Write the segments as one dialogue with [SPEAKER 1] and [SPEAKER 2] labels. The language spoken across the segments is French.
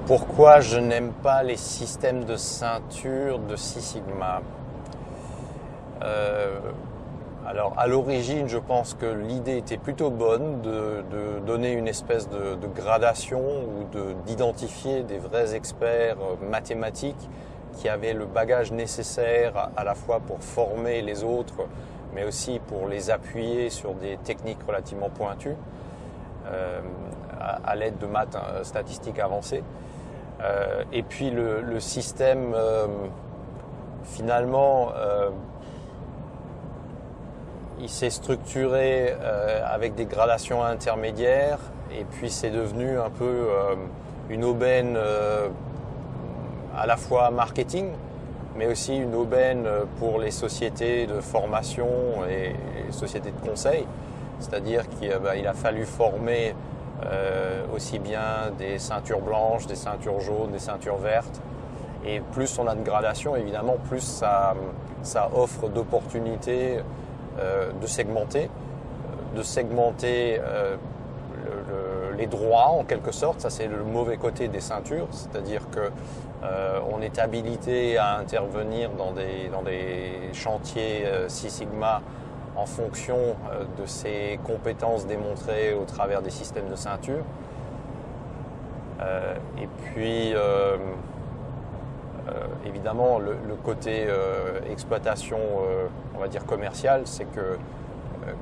[SPEAKER 1] Pourquoi je n'aime pas les systèmes de ceinture de Six Sigma? Alors à l'origine, je pense que l'idée était plutôt bonne de donner une espèce de gradation ou d'identifier des vrais experts mathématiques qui avaient le bagage nécessaire à la fois pour former les autres, mais aussi pour les appuyer sur des techniques relativement pointues à l'aide de maths statistiques avancées. Et puis le système, finalement, il s'est structuré avec des gradations intermédiaires, et puis c'est devenu un peu une aubaine à la fois marketing, mais aussi une aubaine pour les sociétés de formation et les sociétés de conseil. C'est-à-dire qu'il a fallu former aussi bien des ceintures blanches, des ceintures jaunes, des ceintures vertes. Et plus on a de gradation, évidemment, plus ça offre d'opportunités de segmenter les droits en quelque sorte. Ça, c'est le mauvais côté des ceintures, c'est-à-dire que on est habilité à intervenir dans des chantiers Six Sigma en fonction de ses compétences démontrées au travers des systèmes de ceinture. Et puis, évidemment, le côté exploitation, on va dire commerciale, c'est que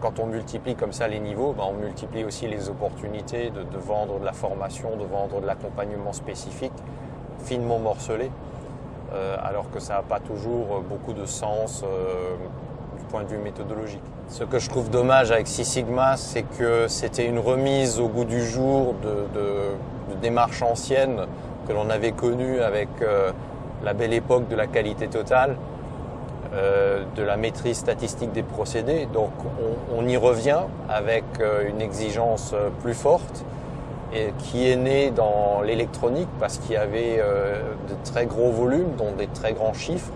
[SPEAKER 1] quand on multiplie comme ça les niveaux, on multiplie aussi les opportunités de vendre de la formation, de vendre de l'accompagnement spécifique, finement morcelé, alors que ça n'a pas toujours beaucoup de sens du point de vue méthodologique. Ce que je trouve dommage avec Six Sigma, c'est que c'était une remise au goût du jour de démarches anciennes que l'on avait connues avec la belle époque de la qualité totale, de la maîtrise statistique des procédés. Donc on y revient avec une exigence plus forte et qui est née dans l'électronique parce qu'il y avait de très gros volumes, dont des très grands chiffres.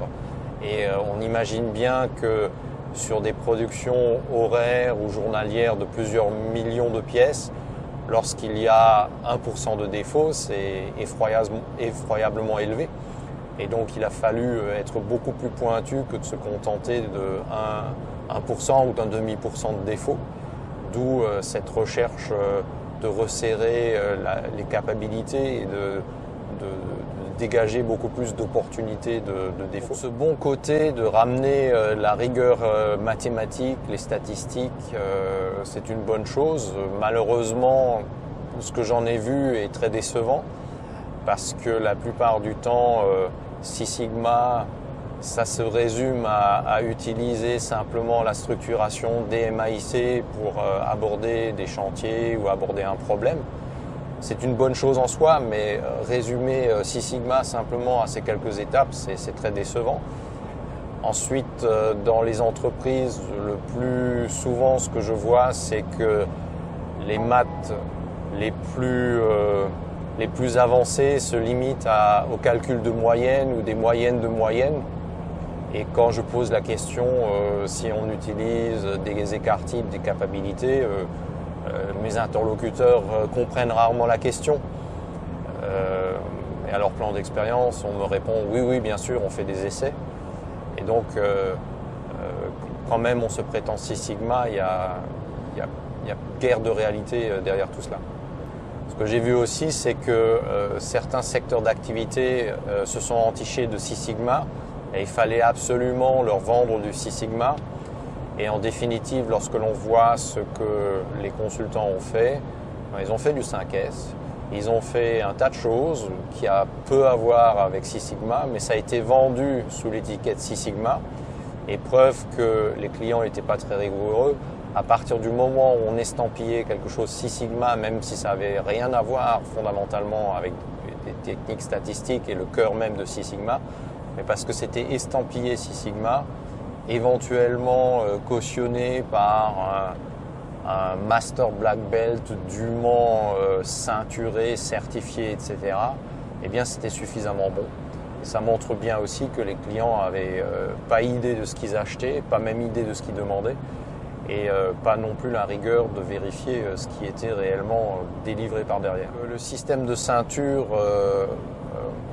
[SPEAKER 1] Et on imagine bien que sur des productions horaires ou journalières de plusieurs millions de pièces, lorsqu'il y a 1% de défaut, c'est effroyablement élevé. Et donc il a fallu être beaucoup plus pointu que de se contenter de 1% ou d'un demi-% de défaut. D'où cette recherche de resserrer les capacités et de dégager beaucoup plus d'opportunités de défauts. Ce bon côté de ramener la rigueur mathématique, les statistiques, c'est une bonne chose. Malheureusement, ce que j'en ai vu est très décevant parce que la plupart du temps, Six Sigma, ça se résume à utiliser simplement la structuration DMAIC pour aborder des chantiers ou aborder un problème. C'est une bonne chose en soi, mais résumer Six Sigma simplement à ces quelques étapes, c'est très décevant. Ensuite, dans les entreprises, le plus souvent, ce que je vois, c'est que les maths les plus avancées se limitent au calcul de moyenne ou des moyennes de moyenne. Et quand je pose la question si on utilise des écart-types, des capacités, mes interlocuteurs comprennent rarement la question. Et à leur plan d'expérience, on me répond oui, bien sûr, on fait des essais. Et donc, quand même, on se prétend Six Sigma, il y a guère de réalité derrière tout cela. Ce que j'ai vu aussi, c'est que certains secteurs d'activité se sont entichés de Six Sigma et il fallait absolument leur vendre du Six Sigma. Et en définitive, lorsque l'on voit ce que les consultants ont fait, ils ont fait du 5S, ils ont fait un tas de choses qui a peu à voir avec Six Sigma, mais ça a été vendu sous l'étiquette Six Sigma, et preuve que les clients n'étaient pas très rigoureux. À partir du moment où on estampillait quelque chose Six Sigma, même si ça n'avait rien à voir fondamentalement avec des techniques statistiques et le cœur même de Six Sigma, mais parce que c'était estampillé Six Sigma, éventuellement cautionné par un master black belt dûment ceinturé, certifié, etc., eh bien c'était suffisamment bon. Et ça montre bien aussi que les clients n'avaient pas idée de ce qu'ils achetaient, pas même idée de ce qu'ils demandaient. et pas non plus la rigueur de vérifier ce qui était réellement délivré par derrière. Le système de ceinture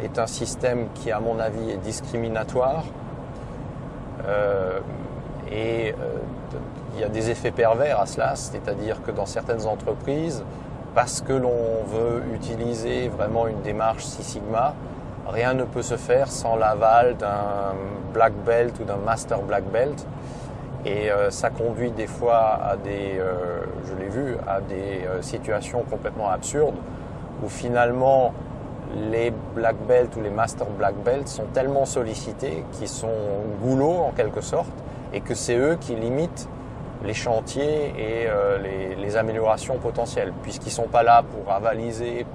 [SPEAKER 1] est un système qui, à mon avis, est discriminatoire et il y a des effets pervers à cela, c'est-à-dire que dans certaines entreprises, parce que l'on veut utiliser vraiment une démarche Six Sigma, rien ne peut se faire sans l'aval d'un black belt ou d'un master black belt. Et ça conduit des fois à des, je l'ai vu, à des situations complètement absurdes où finalement les black belts ou les master black belts sont tellement sollicités qu'ils sont goulots en quelque sorte et que c'est eux qui limitent les chantiers et les améliorations potentielles. Puisqu'ils ne sont pas là pour avaliser,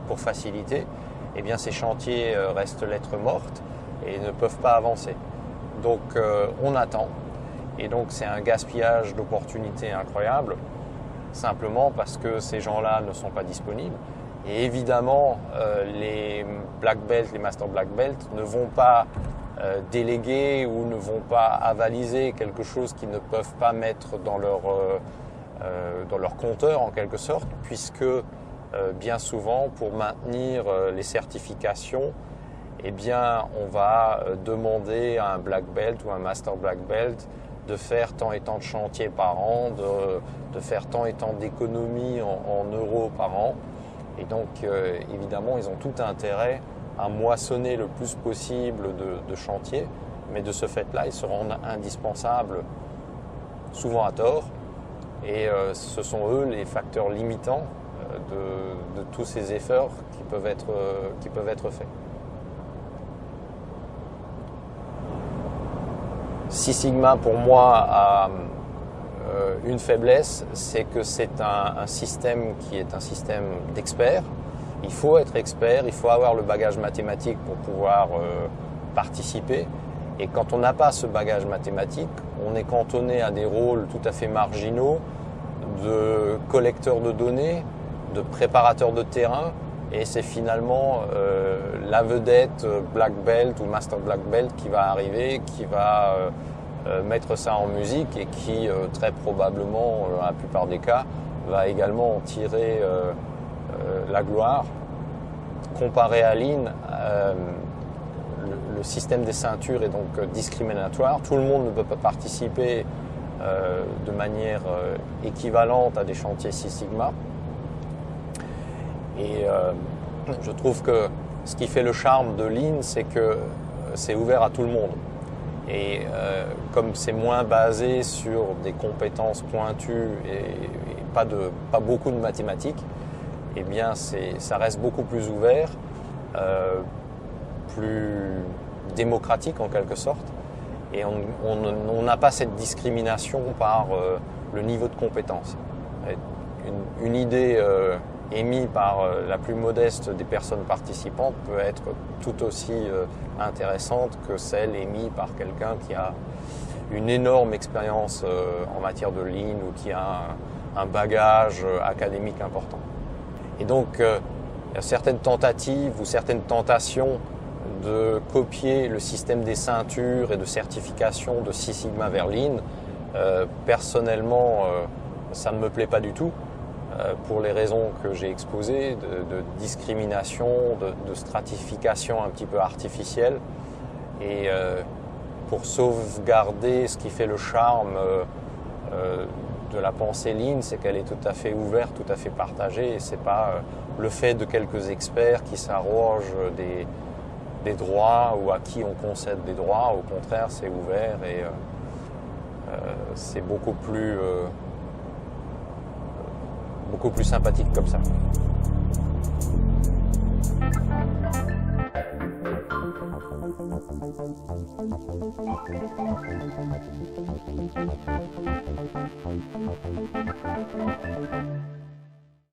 [SPEAKER 1] pour faciliter, eh bien ces chantiers restent lettre morte et ne peuvent pas avancer. Donc on attend. Et donc c'est un gaspillage d'opportunités incroyable, simplement parce que ces gens-là ne sont pas disponibles. Et évidemment, les black belts, les master black belts ne vont pas déléguer ou ne vont pas avaliser quelque chose qu'ils ne peuvent pas mettre dans leur compteur en quelque sorte, puisque bien souvent, pour maintenir les certifications, eh bien, on va demander à un black belt ou un master black belt de faire tant et tant de chantiers par an, de faire tant et tant d'économies en euros par an. Et donc, évidemment, ils ont tout intérêt à moissonner le plus possible de chantiers, mais de ce fait-là, ils se rendent indispensables, souvent à tort, et ce sont eux les facteurs limitants de tous ces efforts qui peuvent être faits. Six Sigma, pour moi, a une faiblesse, c'est que c'est un système qui est un système d'experts. Il faut être expert, il faut avoir le bagage mathématique pour pouvoir participer. Et quand on n'a pas ce bagage mathématique, on est cantonné à des rôles tout à fait marginaux de collecteur de données, de préparateur de terrain. Et c'est finalement la vedette black belt ou master black belt qui va arriver, qui va mettre ça en musique et qui très probablement, dans la plupart des cas, va également en tirer la gloire. Comparé à Lean, le système des ceintures est donc discriminatoire. Tout le monde ne peut pas participer de manière équivalente à des chantiers Six Sigma. Et je trouve que ce qui fait le charme de Lean, c'est que c'est ouvert à tout le monde. Et comme c'est moins basé sur des compétences pointues et pas beaucoup de mathématiques, eh bien ça reste beaucoup plus ouvert, plus démocratique en quelque sorte. Et on n'a pas cette discrimination par le niveau de compétence. Une idée émis par la plus modeste des personnes participantes peut être tout aussi intéressante que celle émise par quelqu'un qui a une énorme expérience en matière de Lean ou qui a un bagage académique important. Et donc, il y a certaines tentatives ou certaines tentations de copier le système des ceintures et de certification de Six Sigma vers Lean. Personnellement, ça ne me plaît pas du tout. Pour les raisons que j'ai exposées, de discrimination, de stratification un petit peu artificielle. Et pour sauvegarder ce qui fait le charme de la pensée Lean, c'est qu'elle est tout à fait ouverte, tout à fait partagée. Et c'est pas le fait de quelques experts qui s'arrogent des droits ou à qui on concède des droits. Au contraire, c'est ouvert et c'est beaucoup plus sympathique comme ça.